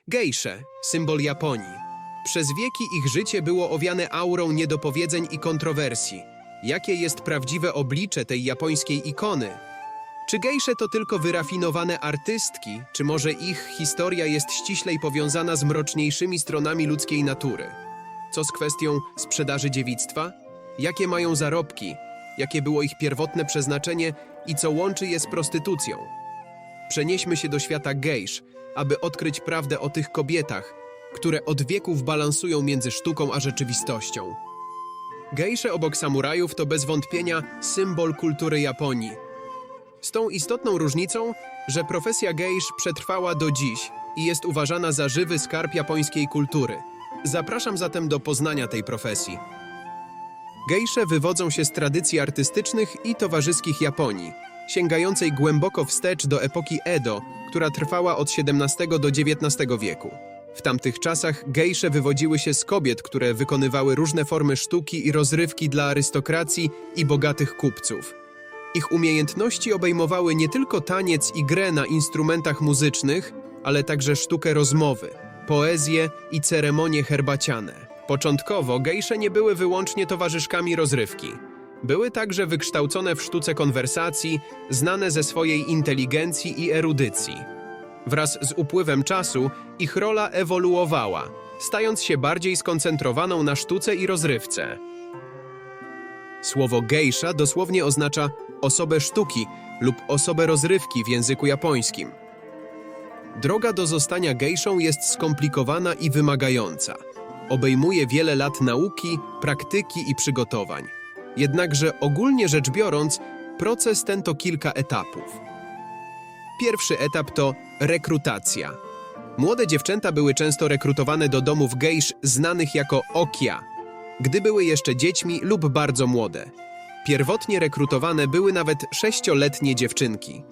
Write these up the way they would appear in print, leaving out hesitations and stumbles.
Gejsze, symbol Japonii. Przez wieki ich życie było owiane aurą niedopowiedzeń i kontrowersji. Jakie jest prawdziwe oblicze tej japońskiej ikony? Czy gejsze to tylko wyrafinowane artystki, czy może ich historia jest ściślej powiązana z mroczniejszymi stronami ludzkiej natury? Co z kwestią sprzedaży dziewictwa? Jakie mają zarobki? Jakie było ich pierwotne przeznaczenie i co łączy je z prostytucją? Przenieśmy się do świata gejsz, aby odkryć prawdę o tych kobietach, które od wieków balansują między sztuką a rzeczywistością. Gejsze obok samurajów to bez wątpienia symbol kultury Japonii. Z tą istotną różnicą, że profesja gejsz przetrwała do dziś i jest uważana za żywy skarb japońskiej kultury. Zapraszam zatem do poznania tej profesji. Gejsze wywodzą się z tradycji artystycznych i towarzyskich Japonii, sięgającej głęboko wstecz do epoki Edo, która trwała od XVII do XIX wieku. W tamtych czasach gejsze wywodziły się z kobiet, które wykonywały różne formy sztuki i rozrywki dla arystokracji i bogatych kupców. Ich umiejętności obejmowały nie tylko taniec i grę na instrumentach muzycznych, ale także sztukę rozmowy, poezję i ceremonie herbaciane. Początkowo gejsze nie były wyłącznie towarzyszkami rozrywki. Były także wykształcone w sztuce konwersacji, znane ze swojej inteligencji i erudycji. Wraz z upływem czasu ich rola ewoluowała, stając się bardziej skoncentrowaną na sztuce i rozrywce. Słowo gejsza dosłownie oznacza osobę sztuki lub osobę rozrywki w języku japońskim. Droga do zostania gejszą jest skomplikowana i wymagająca. Obejmuje wiele lat nauki, praktyki i przygotowań. Jednakże ogólnie rzecz biorąc, proces ten to kilka etapów. Pierwszy etap to rekrutacja. Młode dziewczęta były często rekrutowane do domów gejsz znanych jako okia, gdy były jeszcze dziećmi lub bardzo młode. Pierwotnie rekrutowane były nawet 6-letnie dziewczynki.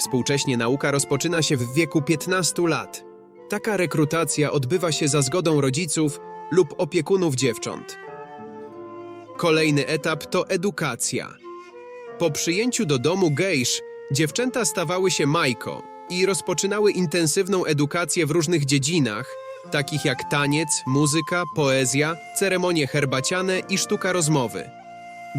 Współcześnie nauka rozpoczyna się w wieku 15 lat. Taka rekrutacja odbywa się za zgodą rodziców lub opiekunów dziewcząt. Kolejny etap to edukacja. Po przyjęciu do domu gejsz dziewczęta stawały się maiko i rozpoczynały intensywną edukację w różnych dziedzinach, takich jak taniec, muzyka, poezja, ceremonie herbaciane i sztuka rozmowy.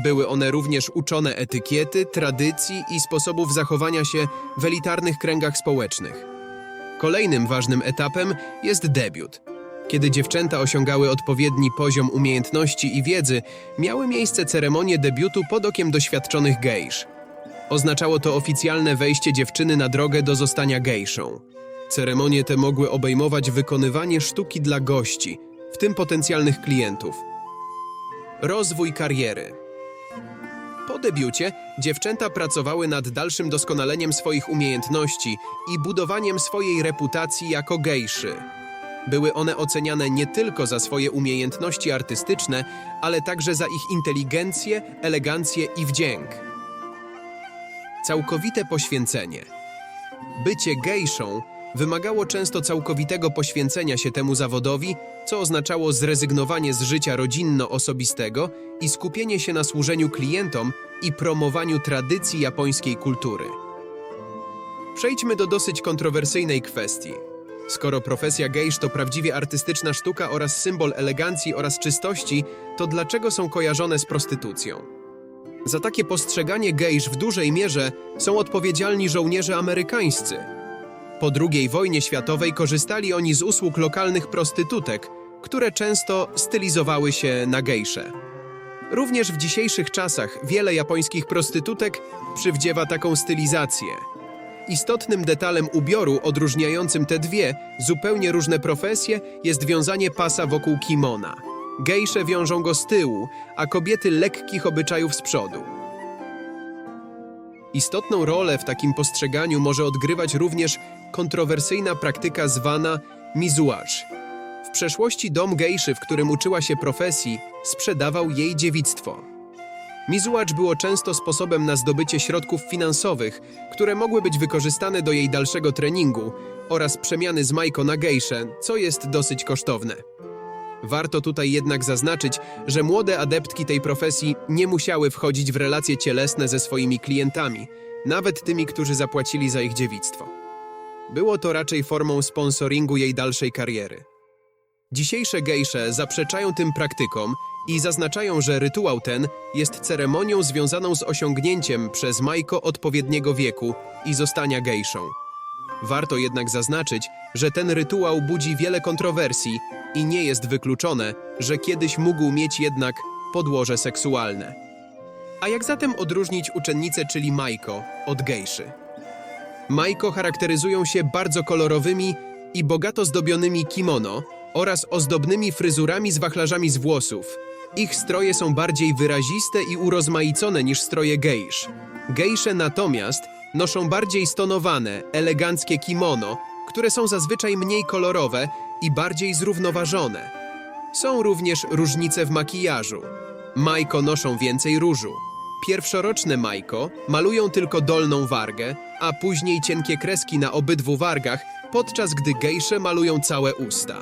Były one również uczone etykiety, tradycji i sposobów zachowania się w elitarnych kręgach społecznych. Kolejnym ważnym etapem jest debiut. Kiedy dziewczęta osiągały odpowiedni poziom umiejętności i wiedzy, miały miejsce ceremonie debiutu pod okiem doświadczonych gejsz. Oznaczało to oficjalne wejście dziewczyny na drogę do zostania gejszą. Ceremonie te mogły obejmować wykonywanie sztuki dla gości, w tym potencjalnych klientów. Rozwój kariery. Po debiucie dziewczęta pracowały nad dalszym doskonaleniem swoich umiejętności i budowaniem swojej reputacji jako gejszy. Były one oceniane nie tylko za swoje umiejętności artystyczne, ale także za ich inteligencję, elegancję i wdzięk. Całkowite poświęcenie. Bycie gejszą wymagało często całkowitego poświęcenia się temu zawodowi, co oznaczało zrezygnowanie z życia rodzinno-osobistego i skupienie się na służeniu klientom i promowaniu tradycji japońskiej kultury. Przejdźmy do dosyć kontrowersyjnej kwestii. Skoro profesja gejsz to prawdziwie artystyczna sztuka oraz symbol elegancji oraz czystości, to dlaczego są kojarzone z prostytucją? Za takie postrzeganie gejsz w dużej mierze są odpowiedzialni żołnierze amerykańscy. Po II wojnie światowej korzystali oni z usług lokalnych prostytutek, które często stylizowały się na gejsze. Również w dzisiejszych czasach wiele japońskich prostytutek przywdziewa taką stylizację. Istotnym detalem ubioru odróżniającym te dwie zupełnie różne profesje jest wiązanie pasa wokół kimona. Gejsze wiążą go z tyłu, a kobiety lekkich obyczajów z przodu. Istotną rolę w takim postrzeganiu może odgrywać również kontrowersyjna praktyka zwana mizuage. W przeszłości dom gejszy, w którym uczyła się profesji, sprzedawał jej dziewictwo. Mizuage było często sposobem na zdobycie środków finansowych, które mogły być wykorzystane do jej dalszego treningu oraz przemiany z maiko na gejszę, co jest dosyć kosztowne. Warto tutaj jednak zaznaczyć, że młode adeptki tej profesji nie musiały wchodzić w relacje cielesne ze swoimi klientami, nawet tymi, którzy zapłacili za ich dziewictwo. Było to raczej formą sponsoringu jej dalszej kariery. Dzisiejsze gejsze zaprzeczają tym praktykom i zaznaczają, że rytuał ten jest ceremonią związaną z osiągnięciem przez Maiko odpowiedniego wieku i zostania gejszą. Warto jednak zaznaczyć, że ten rytuał budzi wiele kontrowersji i nie jest wykluczone, że kiedyś mógł mieć jednak podłoże seksualne. A jak zatem odróżnić uczennicę, czyli Maiko, od gejszy? Maiko charakteryzują się bardzo kolorowymi i bogato zdobionymi kimono oraz ozdobnymi fryzurami z wachlarzami z włosów. Ich stroje są bardziej wyraziste i urozmaicone niż stroje gejsz. Gejsze natomiast noszą bardziej stonowane, eleganckie kimono, które są zazwyczaj mniej kolorowe i bardziej zrównoważone. Są również różnice w makijażu. Maiko noszą więcej różu. Pierwszoroczne Maiko malują tylko dolną wargę, a później cienkie kreski na obydwu wargach, podczas gdy gejsze malują całe usta.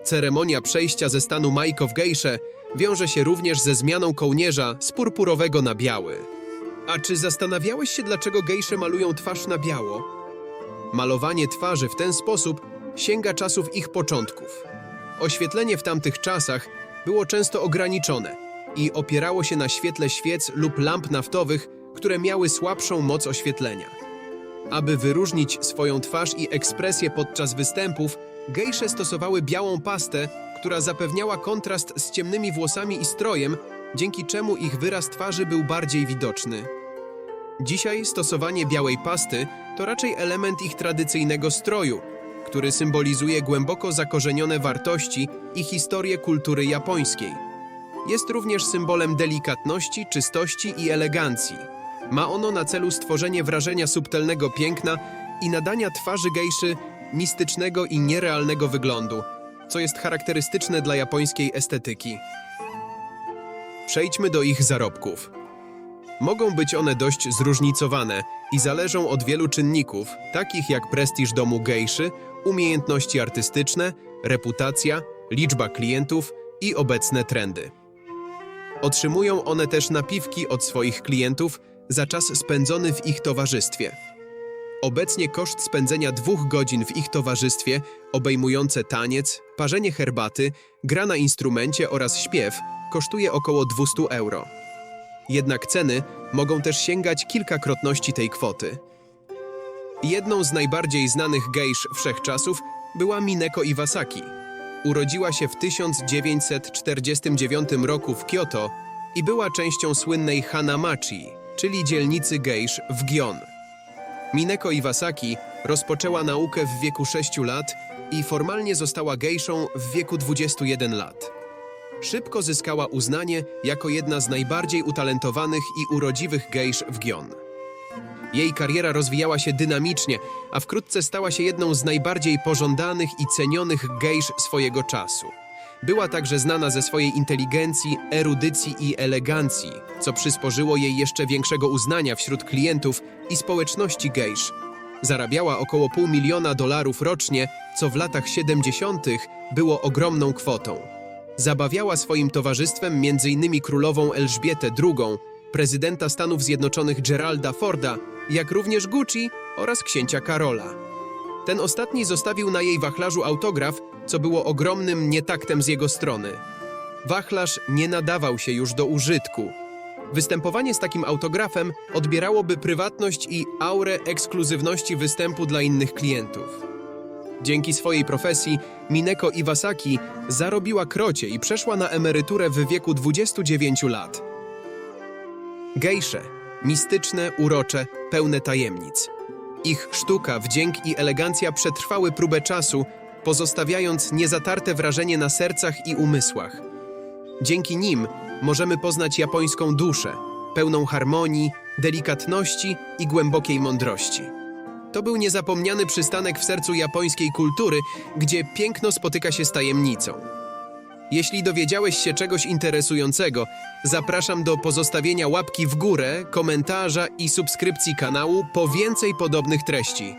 Ceremonia przejścia ze stanu Maiko w gejsze wiąże się również ze zmianą kołnierza z purpurowego na biały. A czy zastanawiałeś się, dlaczego gejsze malują twarz na biało? Malowanie twarzy w ten sposób sięga czasów ich początków. Oświetlenie w tamtych czasach było często ograniczone i opierało się na świetle świec lub lamp naftowych, które miały słabszą moc oświetlenia. Aby wyróżnić swoją twarz i ekspresję podczas występów, gejsze stosowały białą pastę, która zapewniała kontrast z ciemnymi włosami i strojem, dzięki czemu ich wyraz twarzy był bardziej widoczny. Dzisiaj stosowanie białej pasty to raczej element ich tradycyjnego stroju, który symbolizuje głęboko zakorzenione wartości i historię kultury japońskiej. Jest również symbolem delikatności, czystości i elegancji. Ma ono na celu stworzenie wrażenia subtelnego piękna i nadania twarzy gejszy mistycznego i nierealnego wyglądu, co jest charakterystyczne dla japońskiej estetyki. Przejdźmy do ich zarobków. Mogą być one dość zróżnicowane i zależą od wielu czynników, takich jak prestiż domu gejszy, umiejętności artystyczne, reputacja, liczba klientów i obecne trendy. Otrzymują one też napiwki od swoich klientów za czas spędzony w ich towarzystwie. Obecnie koszt spędzenia 2 godzin w ich towarzystwie, obejmujące taniec, parzenie herbaty, gra na instrumencie oraz śpiew, kosztuje około 200 euro. Jednak ceny mogą też sięgać kilkakrotności tej kwoty. Jedną z najbardziej znanych gejsz wszechczasów była Mineko Iwasaki. Urodziła się w 1949 roku w Kyoto i była częścią słynnej Hanamachi, czyli dzielnicy gejsz w Gion. Mineko Iwasaki rozpoczęła naukę w wieku 6 lat i formalnie została gejszą w wieku 21 lat. Szybko zyskała uznanie jako jedna z najbardziej utalentowanych i urodziwych gejsz w Gion. Jej kariera rozwijała się dynamicznie, a wkrótce stała się jedną z najbardziej pożądanych i cenionych gejsz swojego czasu. Była także znana ze swojej inteligencji, erudycji i elegancji, co przysporzyło jej jeszcze większego uznania wśród klientów i społeczności gejsz. Zarabiała około $500 000 rocznie, co w latach 70. było ogromną kwotą. Zabawiała swoim towarzystwem m.in. królową Elżbietę II, prezydenta Stanów Zjednoczonych Geralda Forda, jak również Gucci oraz księcia Karola. Ten ostatni zostawił na jej wachlarzu autograf, co było ogromnym nietaktem z jego strony. Wachlarz nie nadawał się już do użytku. Występowanie z takim autografem odbierałoby prywatność i aurę ekskluzywności występu dla innych klientów. Dzięki swojej profesji Mineko Iwasaki zarobiła krocie i przeszła na emeryturę w wieku 29 lat. Gejsze – mistyczne, urocze, pełne tajemnic. Ich sztuka, wdzięk i elegancja przetrwały próbę czasu, pozostawiając niezatarte wrażenie na sercach i umysłach. Dzięki nim możemy poznać japońską duszę, pełną harmonii, delikatności i głębokiej mądrości. To był niezapomniany przystanek w sercu japońskiej kultury, gdzie piękno spotyka się z tajemnicą. Jeśli dowiedziałeś się czegoś interesującego, zapraszam do pozostawienia łapki w górę, komentarza i subskrypcji kanału po więcej podobnych treści.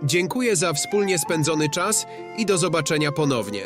Dziękuję za wspólnie spędzony czas i do zobaczenia ponownie.